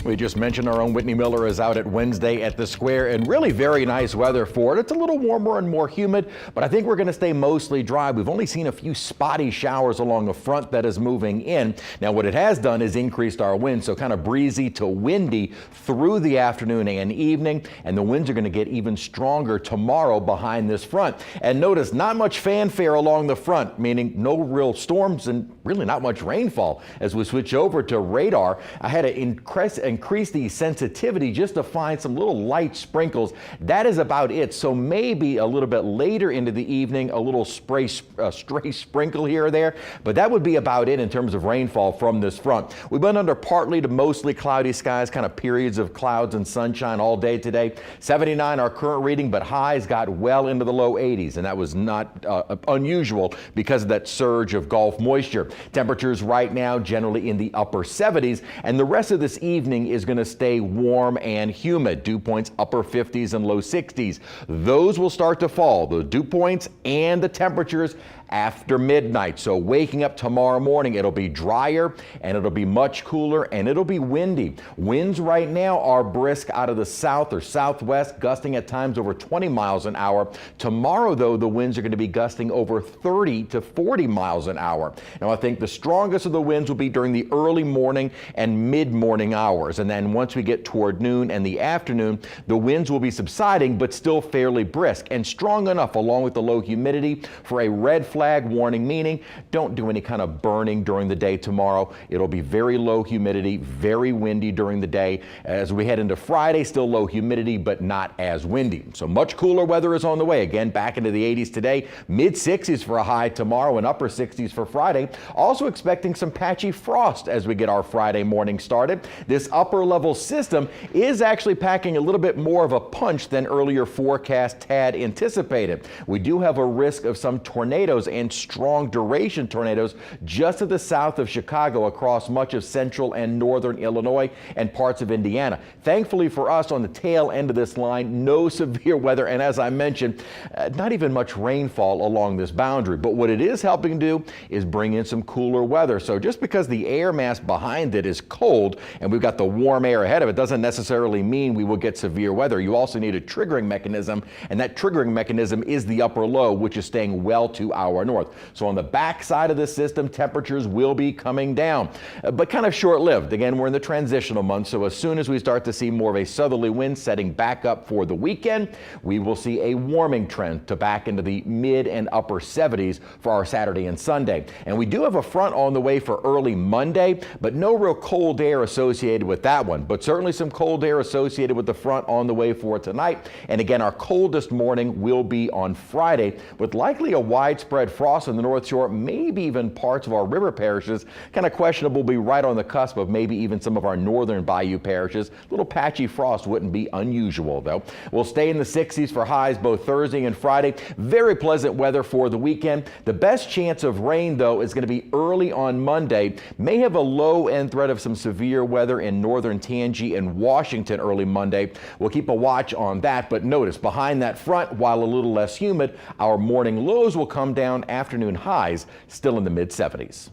We just mentioned our own Whitney Miller is out at Wednesday at the Square, and really very nice weather for it. It's a little warmer and more humid, but I think we're going to stay mostly dry. We've only seen a few spotty showers along the front that is moving in. Now, what it has done is increased our wind, so kind of breezy to windy through the afternoon and evening, and the winds are going to get even stronger tomorrow behind this front. And notice not much fanfare along the front, meaning no real storms and really not much rainfall. As we switch over to radar, I had to increase the sensitivity just to find some little light sprinkles. That is about it. So maybe a little bit later into the evening, a little stray sprinkle here or there, but that would be about it in terms of rainfall from this front. We've been under partly to mostly cloudy skies, kind of periods of clouds and sunshine all day today. 79 our current reading, but highs got well into the low 80s, and that was not unusual because of that surge of Gulf moisture. Temperatures right now generally in the upper 70s, and the rest of this evening is going to stay warm and humid. Dew points upper 50s and low 60s. Those will start to fall, the dew points and the temperatures after midnight. So waking up tomorrow morning, it'll be drier and it'll be much cooler and it'll be windy. Winds right now are brisk out of the south or southwest, gusting at times over 20 miles an hour. Tomorrow, though, the winds are going to be gusting over 30 to 40 miles an hour. Now, I think the strongest of the winds will be during the early morning and mid-morning hours. And then once we get toward noon and the afternoon, the winds will be subsiding, but still fairly brisk and strong enough, along with the low humidity, for a red flag warning, meaning don't do any kind of burning during the day tomorrow. It'll be very low humidity, very windy during the day. As we head into Friday, still low humidity, but not as windy. So much cooler weather is on the way. Again, back into the 80s today, mid 60s for a high tomorrow and upper 60s for Friday. Also expecting some patchy frost as we get our Friday morning started. This upper level system is actually packing a little bit more of a punch than earlier forecast had anticipated. We do have a risk of some tornadoes and strong duration tornadoes just to the south of Chicago across much of central and northern Illinois and parts of Indiana. Thankfully for us, on the tail end of this line, no severe weather, and as I mentioned, not even much rainfall along this boundary. But what it is helping do is bring in some cooler weather. So just because the air mass behind it is cold and we've got the warm air ahead of it doesn't necessarily mean we will get severe weather. You also need a triggering mechanism, and that triggering mechanism is the upper low, which is staying well to our north. So on the back side of the system, temperatures will be coming down, but kind of short-lived. Again, we're in the transitional month, so as soon as we start to see more of a southerly wind setting back up for the weekend, we will see a warming trend to back into the mid and upper 70s for our Saturday and Sunday. And we do have a front on the way for early Monday, but no real cold air associated with that one, but certainly some cold air associated with the front on the way for tonight. And again, our coldest morning will be on Friday, with likely a widespread frost on the North Shore, maybe even parts of our river parishes. Kind of questionable, be right on the cusp of maybe even some of our northern bayou parishes. Little patchy frost wouldn't be unusual, though. We'll stay in the 60s for highs both Thursday and Friday. Very pleasant weather for the weekend. The best chance of rain, though, is going to be early on Monday. May have a low-end threat of some severe weather in northern Tangi and Washington early Monday. We'll keep a watch on that, but notice behind that front, while a little less humid, our morning lows will come down, afternoon highs still in the mid 70s.